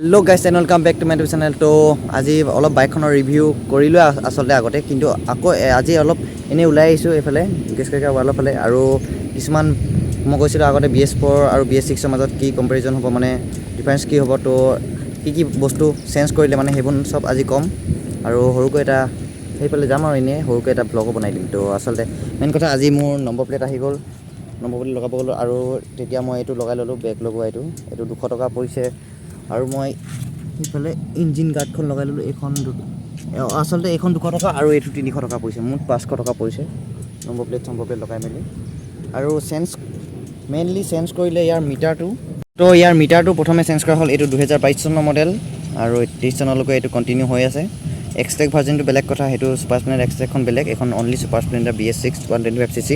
Hello guys and welcome back to my channel. To আজি অলপ বাইকখনৰ ৰিভিউ কৰিলো আসলে আগতে কিন্তু আকৌ আজি অলপ এনে উলাই আইছো এফালে গেছকাকা ওয়ালৰ ফালে আৰু কিছুমান মই কৈছিলো আগতে bs4 আৰু bs6 ৰ মাজত কি কম্পাৰিজন হ'ব মানে ডিফাৰেন্স কি হ'ব তো কি বস্তু চেঞ্জ কৰিলে মানে হেবন সব আজি কম আৰু হৰুকৈ এটা হেইফালে যাম আৰু এনে হৰুকৈ এটা ব্লগ বনাই দিম তো আসলে মেইন কথা আজি মোৰ নম্বৰ প্লেট আহি গ'ল নম্বৰ প্লেট লগাব গ'ল আৰু তেতিয়া মই এটো লগাই ললো বেক লগোৱা এটো 200 টকা পৰিছে আৰু মই ইফালে ইঞ্জিন গাৰ্ডখন লগাই ললো এখন আসলে এখন 200 টকা আৰু এটো 300 টকা পৰিছে মুঠ 500 টকা পৰিছে নম্বৰ প্লেট লগাই মেলি আৰু চেঞ্জ মেইনলি চেঞ্জ কৰিলে ইয়াৰ মিটাৰটো তো ইয়াৰ মিটাৰটো প্ৰথমে চেঞ্জ কৰা হ'ল এটো 2022 চনৰ মডেল আৰু 23 চনলৈকে এটো কন্টিনিউ হৈ আছে এক্সট্ৰেক ভাৰ্জনটো বেলেগ কথা হেতু সুপাৰ স্প্লেন্ডাৰ এক্সট্ৰেকখন বেলেগ এখন only super Splendor bs6 125cc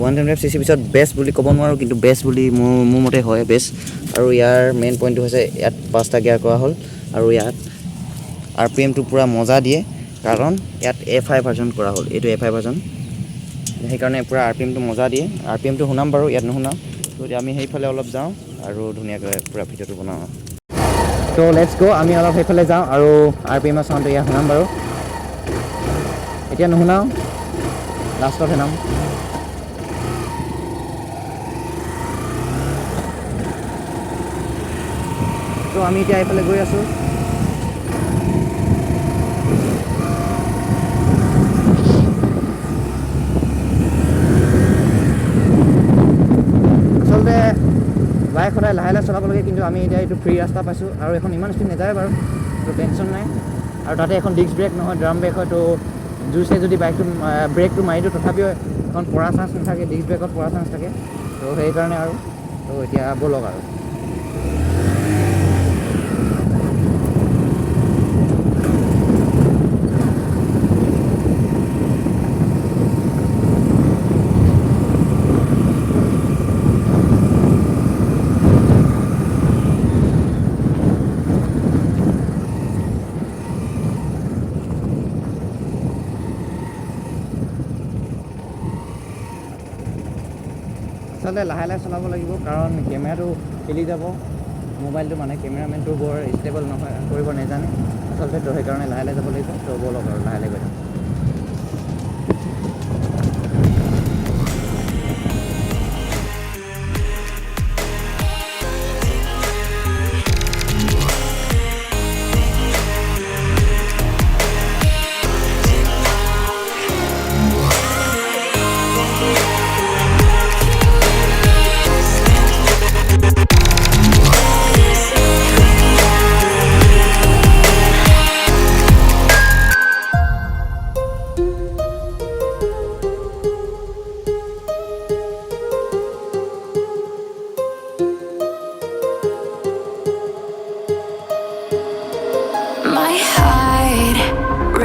125cc পিছত বেষ্ট বুলি ক'ব নোৱাৰো কিন্তু বেষ্ট বুলি মোৰ মতে হয় বেষ্ট আৰু ইয়াৰ মেইন পইণ্টটো হৈছে ইয়াত পাঁচটা গিয়াৰ কৰা হ'ল আৰু ইয়াত rpm টো পুৰা মজা দিয়ে কাৰণ ইয়াত fi ভাৰ্জন কৰা হ'ল এটো fi ভাৰ্জন সেই কাৰণে পুৰা rpm টো মজা দিয়ে rpm টো শুনাম বাৰু ইয়াত নুশুনা তো আমি হেইফালে অলপ যাওঁ আৰু ধুনিয়াকৈ পুৰা ভিডিওটো বনাও তো লেটস গো আমি অলপ হেইফালে যাওঁ আৰু rpm ৰ সাউন্ডটো ইয়াত শুনাম বাৰু এতিয়া নুশুনাও লাষ্টত শুনাম তো আমি এতিয়া এইফালে গৈ আছো আসলে বাইক খৰাই লাহে চলাব লাগে কিন্তু আমি এতিয়া এইটো ফ্ৰী ৰাস্তা পাইছো আৰু এখন ইমান স্পিড নেযায় বাৰু তো টেনচন নাই আৰু তাতে এখন ডিস্ক ব্ৰেক নহয় ড্ৰাম ব্ৰেক হয় তো জুইছে যদি বাইকটো ব্ৰেকটো মাৰি দিও তথাপিও এখন পৰা চান্স নাথাকে ডিস্ক ব্ৰেকত পৰা চান্স থাকে তো সেই কাৰণে আৰু তো এতিয়া বলক আৰু আসলে লাহে চলাব লাগিব কাৰণ কেমেৰাটো খেলি যাব মোবাইলটো মানে কেমেৰামেনটো বৰ ষ্টেবল নহয় কৰিব নেজানে আসলে তো সেই কাৰণে লাহে যাব লাগিব তো বলক আৰু লাহে গৈ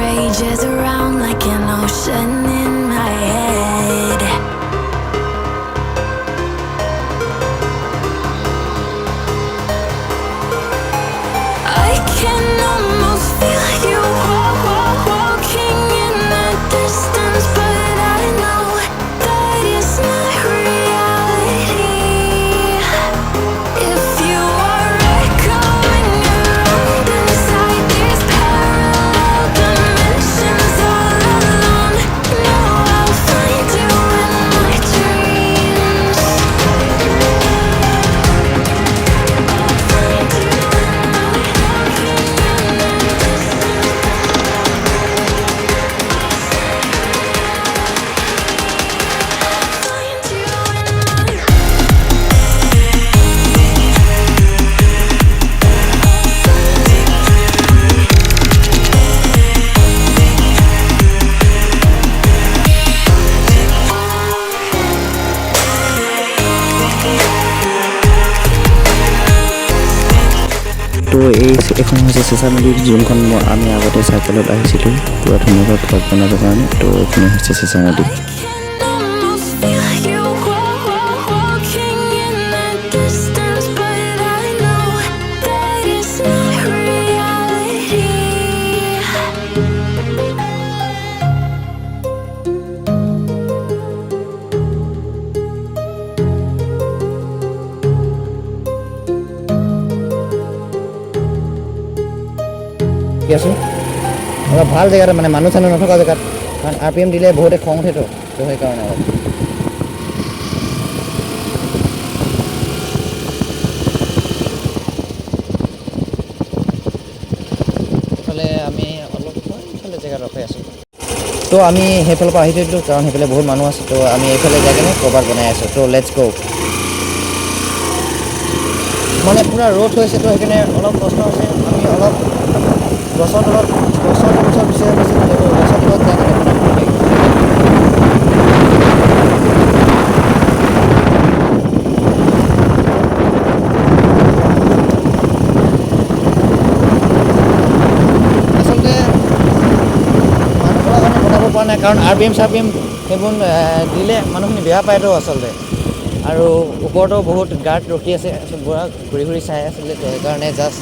Rages around like an ocean in my head. I can almost feel you walking in the distance, but I know that it's not reality. If you are echoing around inside these parallel dimensions all alone, know I'll find you in my dreams. I'll find you in my walking in the distance. Find you in my তো এই এখন হৈছে চেঁচামাটিৰ যোনখন আমি আগতে চাইকেলত আহিছিলোঁ পুৰা ধুনীয়াকৈ ব্লগ বনাবৰ কাৰণে তো এইখিনি হৈছে চেঁচামাটি can almost feel you walking in the distance, but I know that it's not reality. আছোঁ অলপ ভাল জেগাত মানে মানুহ চানুহ নথকা জেগাত কাৰণ RPM দিলে বহুতে খং উঠেতো তো সেইকাৰণে অলপ ইফালে আমি অলপ ইফালে জেগাত ৰখাই আছোঁ তো আমি সেইফালৰ পৰা আহি থৈ দিলোঁ কাৰণ সেইফালে বহুত মানুহ আছে তো আমি এইফালে যাই কিনে ক'ৰবাত বনাই আছোঁ তো লেটছ গ' মানে পুৰা ৰ'দ হৈছে তো সেইকাৰণে অলপ কষ্ট হৈছে আমি অলপ গছৰ তলত বিচাৰি পাইছোঁ গছৰ তলত যাই কিনে বনাব লাগিব আচলতে মানুহবোৰৰ কাৰণে বনাব পৰা নাই কাৰণ RPM সেইবোৰ দিলে মানুহখিনি বেয়া পায়তো আচলতে আৰু ওপৰতো বহুত গাৰ্ড ৰখি আছে বুঢ়া ঘূৰি ঘূৰি চাই আছিলে তো সেইকাৰণে জাষ্ট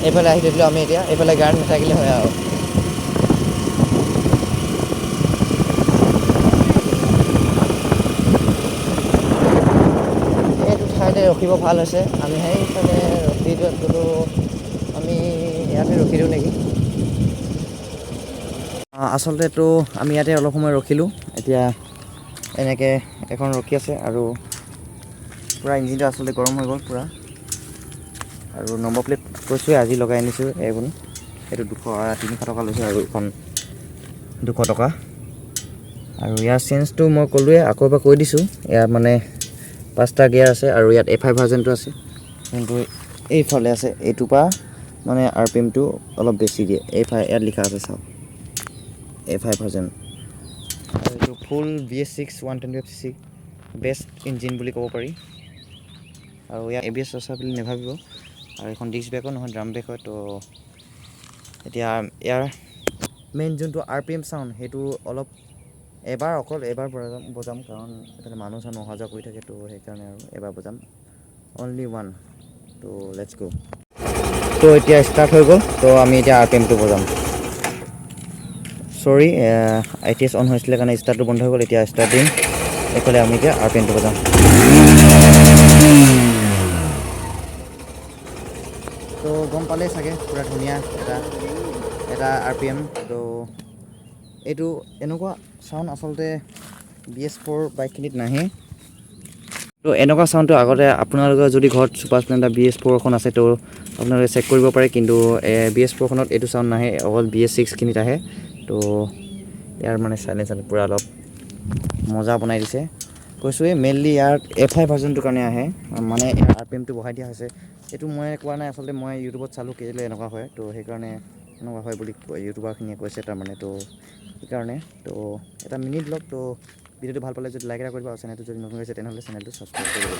এইফালে আহি দিলোঁ আমি এতিয়া এইফালে গাৰ্ড নাথাকিলে হয় আৰু এইটো ঠাইতে ৰখিব ভাল হৈছে আমি সেইফালে ৰখি দিয়াততো আমি ইয়াতে ৰখি দিওঁ নেকি আচলতেতো আমি ইয়াতে অলপ সময় ৰখিলোঁ এতিয়া এনেকৈ এখন ৰখি আছে আৰু পূৰা ইঞ্জিনটো আচলতে গৰম হৈ গ'ল পূৰা আৰু নম্বৰ প্লেট কৈছোঁৱে আজি লগাই আনিছোঁ এইখন এইটো 300 টকা লৈছে আৰু এইখন 200 টকা আৰু ইয়াৰ চেঞ্জটো মই ক'লোৱে আকৌ এবাৰ কৈ দিছোঁ ইয়াৰ মানে 5টা গিয়াৰ আছে আৰু ইয়াত A5 ভাৰ্জনটো আছে কিন্তু এইফালে আছে এইটোৰ পৰা মানে RPMটো অলপ বেছি দিয়ে A5 ইয়াত লিখা আছে চাওক A5 ভাৰ্জন আৰু এইটো ফুল bs6 125cc বেষ্ট ইঞ্জিন বুলি ক'ব পাৰি আৰু ইয়াত ABS আছে বুলি নাভাবিব আৰু এখন ডিস্ক ব্ৰেকো নহয় ড্ৰাম ব্ৰেক হয় তো এতিয়া ইয়াৰ মেইন যোনটো RPM চাউণ্ড সেইটো অলপ এবাৰ বজাম কাৰণ এইফালে মানুহ চানুহ অহা যোৱা কৰি থাকে তো সেইকাৰণে আৰু এবাৰ বজাম অনলি ওৱান তো লেটছ গ' তো এতিয়া ষ্টাৰ্ট হৈ গ'ল তো আমি এতিয়া RPMটো বজাম চৰি ITS অন হৈছিলে কাৰণে ষ্টাৰ্টটো বন্ধ হৈ গ'ল এতিয়া ষ্টাৰ্ট দিম এইফালে আমি এতিয়া RPMটো বজাম তো গম পালেই চাগে পুৰা ধুনীয়া এটা RPM তো এইটো এনেকুৱা চাউণ্ড আচলতে BS4 বাইকখিনিত নাহে তো এনেকুৱা চাউণ্ডটো আগতে আপোনালোকৰ যদি ঘৰত ছুপাৰ স্প্লেণ্ডাৰ BS4 এখন আছে তো আপোনালোকে চেক কৰিব পাৰে কিন্তু BS4খনত এইটো চাউণ্ড নাহে অকল BS6খিনিত আহে তো ইয়াৰ মানে চাইলেঞ্চাৰ পূৰা অলপ মজা বনাই দিছে কৈছোঁৱে মেইনলি ইয়াৰ A5 ভাৰ্জনটোৰ কাৰণে আহে মানে ইয়াৰ RPMটো বঢ়াই দিয়া হৈছে এইটো মই কোৱা নাই আচলতে মই ইউটিউবত চালোঁ কেলৈ এনেকুৱা হয় তো সেইকাৰণে এনেকুৱা হয় বুলি ইউটিউবাৰখিনিয়ে কৈছে তাৰমানে তো সেইকাৰণে তো এটা মিনি ব্লগ তো ভিডিঅ'টো ভাল পালে যদি লাইক এটা কৰিব আৰু চেনেলটো যদি নতুন হৈছে তেনেহ'লে চেনেলটো ছাবস্ক্ৰাইব কৰিব